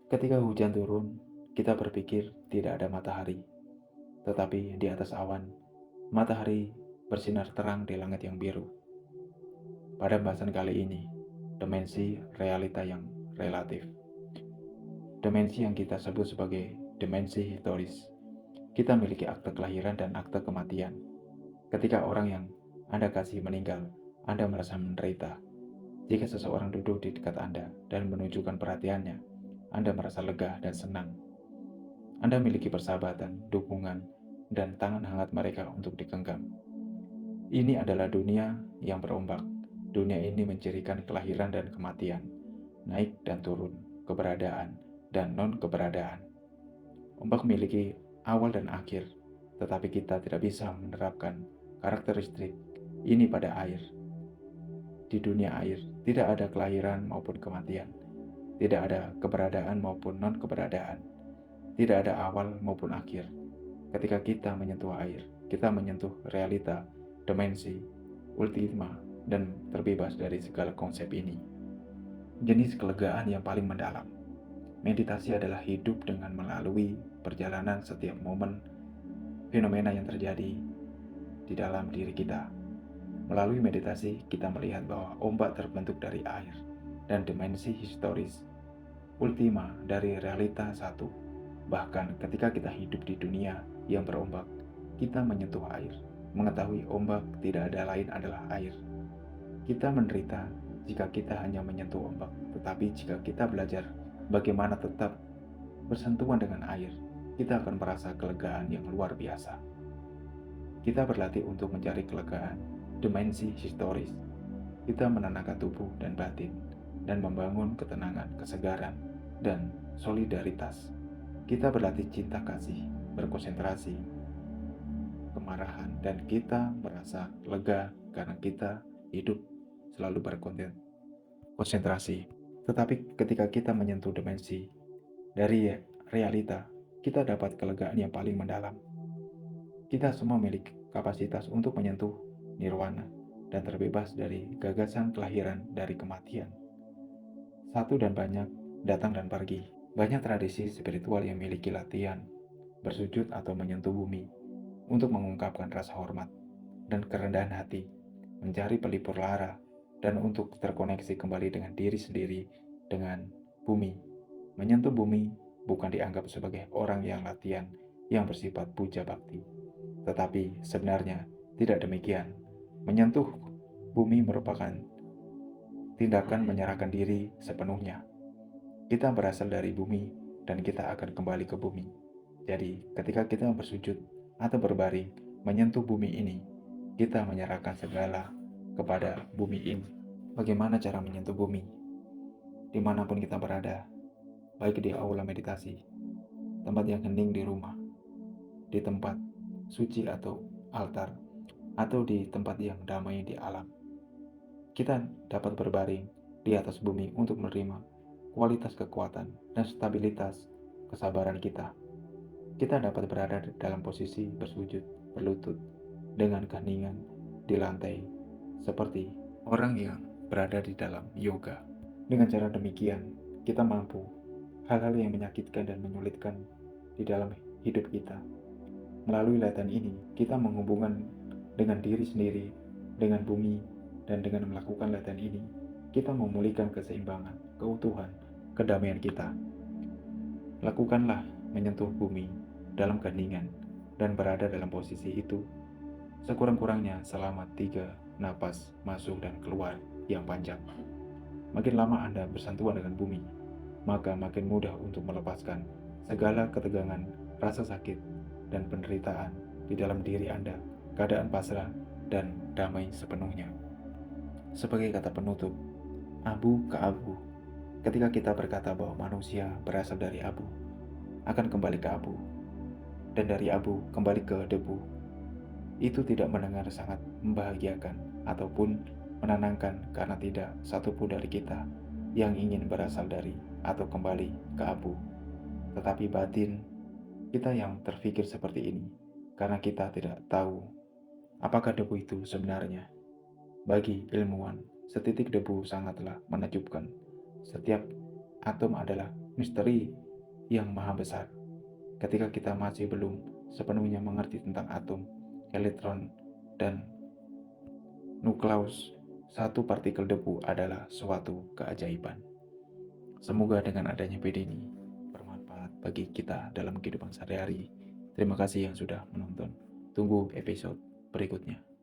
Ketika hujan turun, kita berpikir tidak ada matahari, tetapi di atas awan, matahari bersinar terang di langit yang biru. Pada bahasan kali ini, dimensi realita yang relatif. Dimensi yang kita sebut sebagai dimensi historis. Kita memiliki akte kelahiran dan akte kematian. Ketika orang yang Anda kasih meninggal, Anda merasa menderita. Jika seseorang duduk di dekat Anda dan menunjukkan perhatiannya, Anda merasa lega dan senang. Anda memiliki persahabatan, dukungan, dan tangan hangat mereka untuk digenggam. Ini adalah dunia yang berombak. Dunia ini mencirikan kelahiran dan kematian, naik dan turun, keberadaan, dan non-keberadaan. Ombak memiliki awal dan akhir, tetapi kita tidak bisa menerapkan karakteristik ini pada air. Di dunia air, tidak ada kelahiran maupun kematian, tidak ada keberadaan maupun non-keberadaan, tidak ada awal maupun akhir. Ketika kita menyentuh air, kita menyentuh realita, dimensi, ultima, dan terbebas dari segala konsep ini. Jenis kelegaan yang paling mendalam. Meditasi adalah hidup dengan melalui perjalanan setiap momen fenomena yang terjadi di dalam diri kita. Melalui meditasi, kita melihat bahwa ombak terbentuk dari air dan dimensi historis ultima dari realita satu. Bahkan ketika kita hidup di dunia yang berombak, kita menyentuh air, mengetahui ombak tidak ada lain adalah air. Kita menderita jika kita hanya menyentuh ombak, tetapi jika kita belajar bagaimana tetap bersentuhan dengan air, kita akan merasa kelegaan yang luar biasa. Kita berlatih untuk mencari kelegaan, dimensi historis. Kita menenangkan tubuh dan batin, dan membangun ketenangan, kesegaran, dan solidaritas. Kita berlatih cinta kasih, berkonsentrasi, kemarahan, dan kita merasa lega karena kita hidup selalu berkonsentrasi. Tetapi ketika kita menyentuh dimensi dari realita, kita dapat kelegaan yang paling mendalam. Kita semua memiliki kapasitas untuk menyentuh nirwana dan terbebas dari gagasan kelahiran dari kematian. Satu dan banyak, datang dan pergi. Banyak tradisi spiritual yang memiliki latihan, bersujud atau menyentuh bumi untuk mengungkapkan rasa hormat dan kerendahan hati, mencari pelipur lara, dan untuk terkoneksi kembali dengan diri sendiri, dengan bumi. Menyentuh bumi bukan dianggap sebagai orang yang latihan yang bersifat puja bakti. Tetapi sebenarnya tidak demikian. Menyentuh bumi merupakan tindakan menyerahkan diri sepenuhnya. Kita berasal dari bumi dan kita akan kembali ke bumi. Jadi, ketika kita bersujud atau berbaring menyentuh bumi ini, kita menyerahkan segala kepada bumi ini. Bagaimana cara menyentuh bumi? Dimanapun kita berada, baik di aula meditasi, tempat yang hening di rumah, di tempat suci atau altar, atau di tempat yang damai di alam. Kita dapat berbaring di atas bumi untuk menerima kualitas kekuatan dan stabilitas kesabaran kita. Kita dapat berada dalam posisi bersujud, berlutut, dengan keheningan di lantai, seperti orang yang berada di dalam yoga. Dengan cara demikian, kita mampu hal-hal yang menyakitkan dan menyulitkan di dalam hidup kita. Melalui latihan ini, kita menghubungkan dengan diri sendiri, dengan bumi, dan dengan melakukan latihan ini, kita memulihkan keseimbangan, keutuhan, kedamaian kita. Lakukanlah menyentuh bumi dalam keheningan dan berada dalam posisi itu sekurang-kurangnya selama 3 napas masuk dan keluar yang panjang. Makin lama Anda bersentuhan dengan bumi, maka makin mudah untuk melepaskan segala ketegangan, rasa sakit, dan penderitaan di dalam diri Anda, keadaan pasrah dan damai sepenuhnya. Sebagai kata penutup, abu ke abu. Ketika kita berkata bahwa manusia berasal dari abu, akan kembali ke abu, dan dari abu kembali ke debu. Itu tidak mendengar sangat membahagiakan ataupun menenangkan karena tidak satupun dari kita yang ingin berasal dari atau kembali ke abu. Tetapi batin kita yang terfikir seperti ini karena kita tidak tahu apakah debu itu sebenarnya. Bagi ilmuwan, setitik debu sangatlah menakjubkan. Setiap atom adalah misteri yang maha besar. Ketika kita masih belum sepenuhnya mengerti tentang atom, elektron, dan nukleus, satu partikel debu adalah suatu keajaiban. Semoga dengan adanya video ini bermanfaat bagi kita dalam kehidupan sehari-hari. Terima kasih yang sudah menonton. Tunggu episode berikutnya.